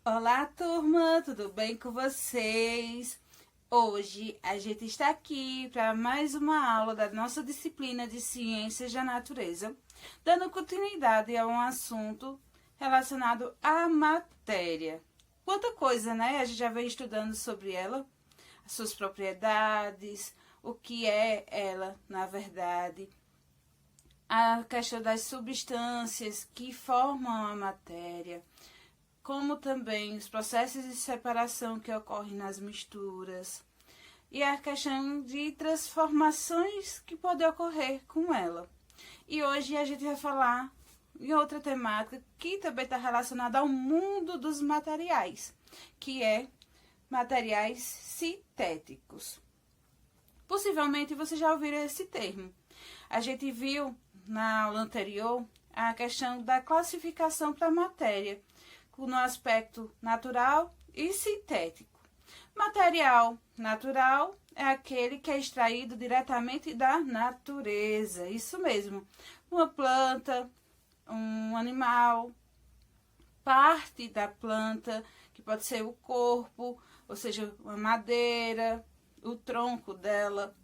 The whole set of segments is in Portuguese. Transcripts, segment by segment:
Olá, turma, tudo bem com vocês? Hoje a gente está aqui para mais uma aula da nossa disciplina de Ciências da Natureza, dando continuidade a um assunto relacionado à matéria. Quanta coisa, né? A gente já vem estudando sobre ela, as suas propriedades, o que é ela, na verdade, a questão das substâncias que formam a matéria, como também os processos de separação que ocorrem nas misturas e a questão de transformações que podem ocorrer com ela. E hoje a gente vai falar em outra temática que também está relacionada ao mundo dos materiais, que é materiais sintéticos. Possivelmente você já ouviu esse termo. A gente viu na aula anterior a questão da classificação para a matéria, no aspecto natural e sintético. Material natural é aquele que é extraído diretamente da natureza, isso mesmo, uma planta, um animal, parte da planta, que pode ser o corpo, ou seja, uma madeira, o tronco dela.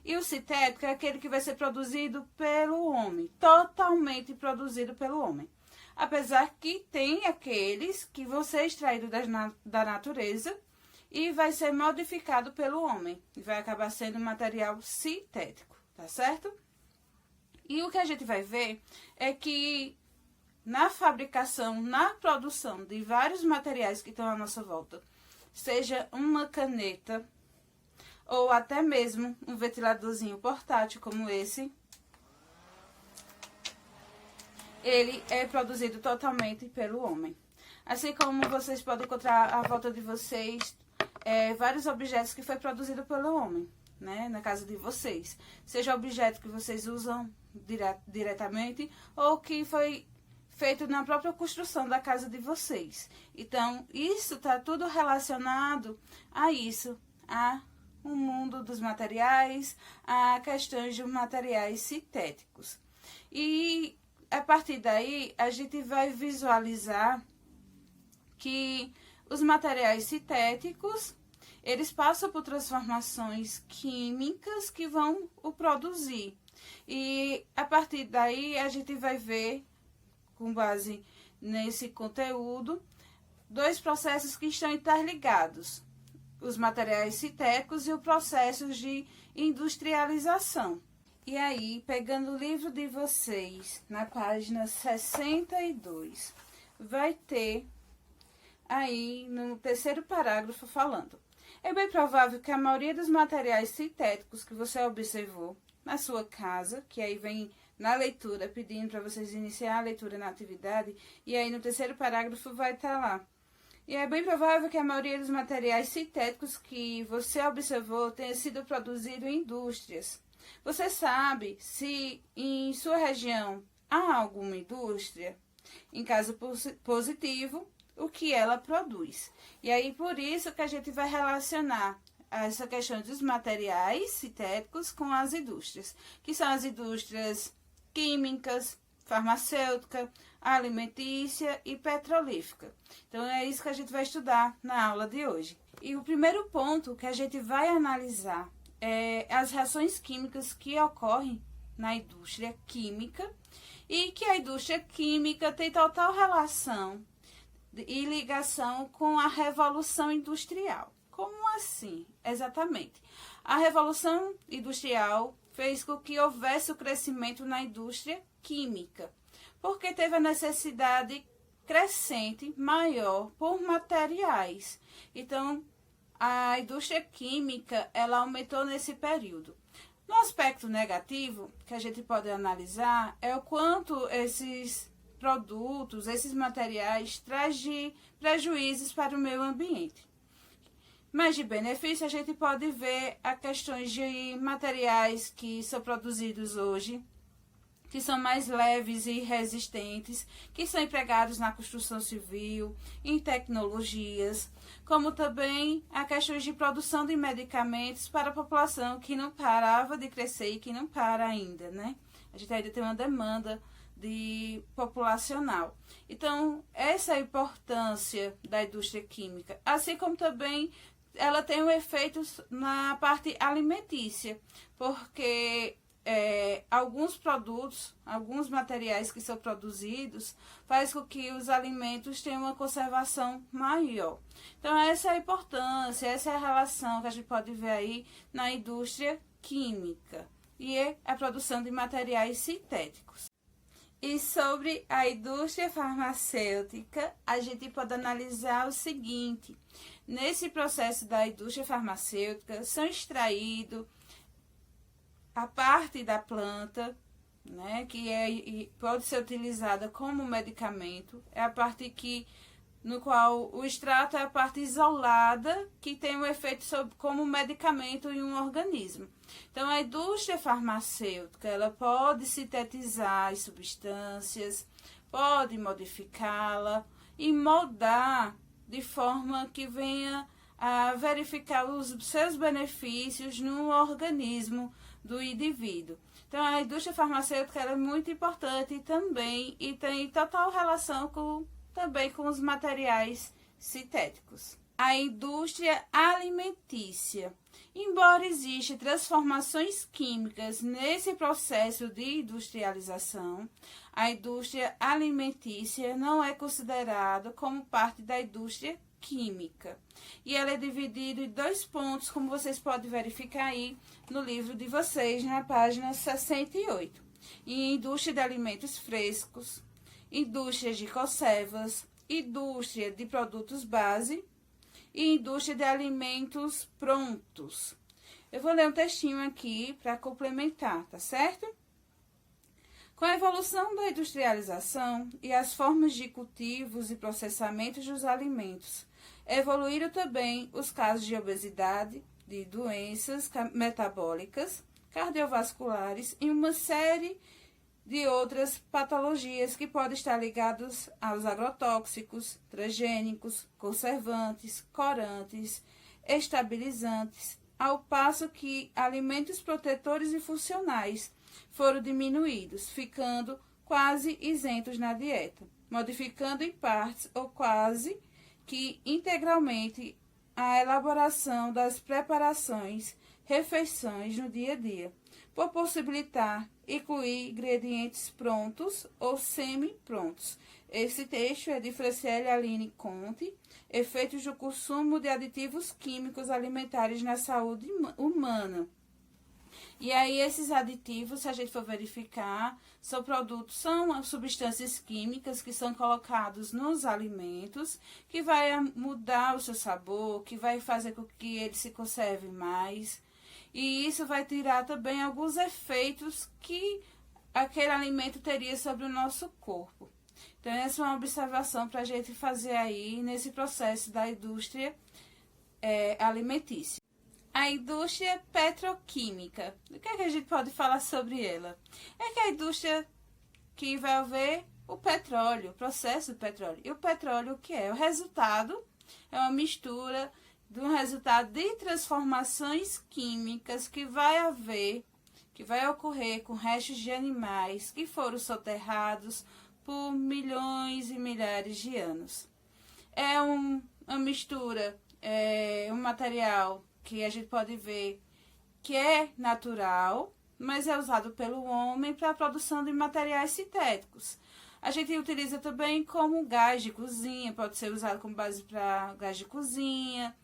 E o sintético é aquele que vai ser produzido pelo homem, totalmente produzido pelo homem. Apesar que tem aqueles que vão ser extraídos da natureza e vai ser modificado pelo homem. E vai acabar sendo material sintético, tá certo? E o que a gente vai ver é que na fabricação, na produção de vários materiais que estão à nossa volta, seja uma caneta ou até mesmo um ventiladorzinho portátil como esse, ele é produzido totalmente pelo homem. Assim como vocês podem encontrar à volta de vocês vários objetos que foi produzido pelo homem, né, na casa de vocês. Seja objeto que vocês usam diretamente ou que foi feito na própria construção da casa de vocês. Então, isso está tudo relacionado a isso, a o mundo dos materiais, a questões de materiais sintéticos. E a partir daí, a gente vai visualizar que os materiais sintéticos, eles passam por transformações químicas que vão o produzir. E a partir daí, a gente vai ver, com base nesse conteúdo, dois processos que estão interligados: os materiais sintéticos e o processo de industrialização. E aí, pegando o livro de vocês, na página 62, vai ter aí no terceiro parágrafo falando: é bem provável que a maioria dos materiais sintéticos que você observou na sua casa, que aí vem na leitura, pedindo para vocês iniciar a leitura na atividade, e aí no terceiro parágrafo vai estar lá. E é bem provável que a maioria dos materiais sintéticos que você observou tenha sido produzido em indústrias. Você sabe se em sua região há alguma indústria? Em caso positivo, o que ela produz. E aí, por isso que a gente vai relacionar essa questão dos materiais sintéticos com as indústrias, que são as indústrias químicas, farmacêutica, alimentícia e petrolífica. Então, é isso que a gente vai estudar na aula de hoje. E o primeiro ponto que a gente vai analisar as reações químicas que ocorrem na indústria química e que a indústria química tem total relação e ligação com a Revolução Industrial. Como assim? Exatamente. A Revolução Industrial fez com que houvesse o crescimento na indústria química, porque teve a necessidade crescente maior por materiais. Então, a indústria química, ela aumentou nesse período. No aspecto negativo, que a gente pode analisar, é o quanto esses produtos, esses materiais, trazem prejuízos para o meio ambiente. Mas de benefício, a gente pode ver a questões de materiais que são produzidos hoje, que são mais leves e resistentes, que são empregados na construção civil, em tecnologias, como também a questões de produção de medicamentos para a população que não parava de crescer e que não para ainda, né? A gente ainda tem uma demanda populacional. Então, essa é a importância da indústria química, assim como também ela tem um efeito na parte alimentícia, porque alguns produtos, alguns materiais que são produzidos, faz com que os alimentos tenham uma conservação maior. Então, essa é a importância, essa é a relação que a gente pode ver aí na indústria química e a produção de materiais sintéticos. E sobre a indústria farmacêutica, a gente pode analisar o seguinte: nesse processo da indústria farmacêutica, são extraídos a parte da planta, né, que pode ser utilizada como medicamento, é a parte no qual o extrato é a parte isolada que tem um efeito como medicamento em um organismo. Então, a indústria farmacêutica, ela pode sintetizar as substâncias, pode modificá-la e moldar de forma que venha a verificar os seus benefícios no organismo do indivíduo. Então, a indústria farmacêutica ela é muito importante também e tem total relação também com os materiais sintéticos. A indústria alimentícia. Embora existam transformações químicas nesse processo de industrialização, a indústria alimentícia não é considerada como parte da indústria química. E ela é dividida em 2 pontos, como vocês podem verificar aí no livro de vocês, na página 68. Em indústria de alimentos frescos, indústria de conservas, indústria de produtos base e indústria de alimentos prontos. Eu vou ler um textinho aqui para complementar, tá certo? Com a evolução da industrialização e as formas de cultivos e processamentos dos alimentos, evoluíram também os casos de obesidade, de doenças metabólicas, cardiovasculares e uma série de outras patologias que podem estar ligadas aos agrotóxicos, transgênicos, conservantes, corantes, estabilizantes, ao passo que alimentos protetores e funcionais foram diminuídos, ficando quase isentos na dieta, modificando em partes ou quase que integralmente a elaboração das preparações, refeições no dia a dia, por possibilitar incluir ingredientes prontos ou semi-prontos. Esse texto é de Franciele Aline Conte, Efeitos do consumo de aditivos químicos alimentares na saúde humana. E aí, esses aditivos, se a gente for verificar, são substâncias químicas que são colocados nos alimentos, que vai mudar o seu sabor, que vai fazer com que ele se conserve mais. E isso vai tirar também alguns efeitos que aquele alimento teria sobre o nosso corpo. Então, essa é uma observação para a gente fazer aí nesse processo da indústria alimentícia. A indústria petroquímica. O que é que a gente pode falar sobre ela? É que a indústria que envolve o petróleo, o processo do petróleo. E o petróleo, o que é? O resultado é uma mistura de um resultado de transformações químicas que vai ocorrer com restos de animais que foram soterrados por milhões e milhares de anos. É uma mistura, um material que a gente pode ver que é natural, mas é usado pelo homem para a produção de materiais sintéticos. A gente utiliza também como gás de cozinha, pode ser usado como base para gás de cozinha,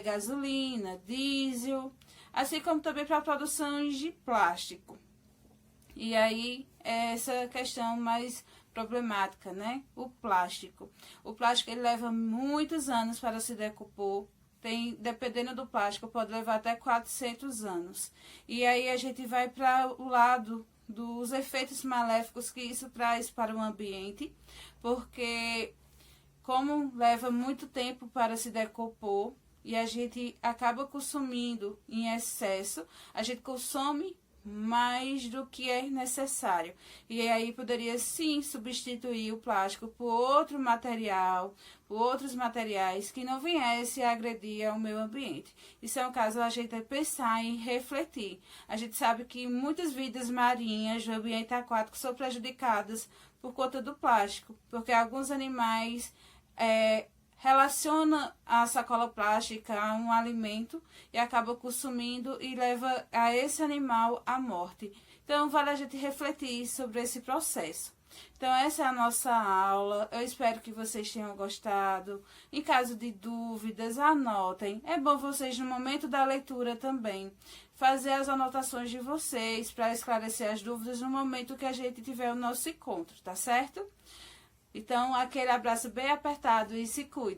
gasolina, diesel, assim como também para produções de plástico. E aí, essa questão mais problemática, né? O plástico. O plástico ele leva muitos anos para se decompor. Dependendo do plástico, pode levar até 400 anos. E aí a gente vai para o lado dos efeitos maléficos que isso traz para o ambiente, porque como leva muito tempo para se decompor e a gente acaba consumindo em excesso, a gente consome mais do que é necessário. E aí poderia sim substituir o plástico por outro material, por outros materiais que não viesse a agredir ao meio ambiente. Isso é um caso a gente pensar e refletir. A gente sabe que muitas vidas marinhas do ambiente aquático são prejudicadas por conta do plástico, porque alguns animais relaciona a sacola plástica a um alimento e acaba consumindo e leva a esse animal à morte. Então, vale a gente refletir sobre esse processo. Então, essa é a nossa aula. Eu espero que vocês tenham gostado. Em caso de dúvidas, anotem. É bom vocês, no momento da leitura também, fazer as anotações de vocês para esclarecer as dúvidas no momento que a gente tiver o nosso encontro, tá certo? Então, aquele abraço bem apertado e se cuide.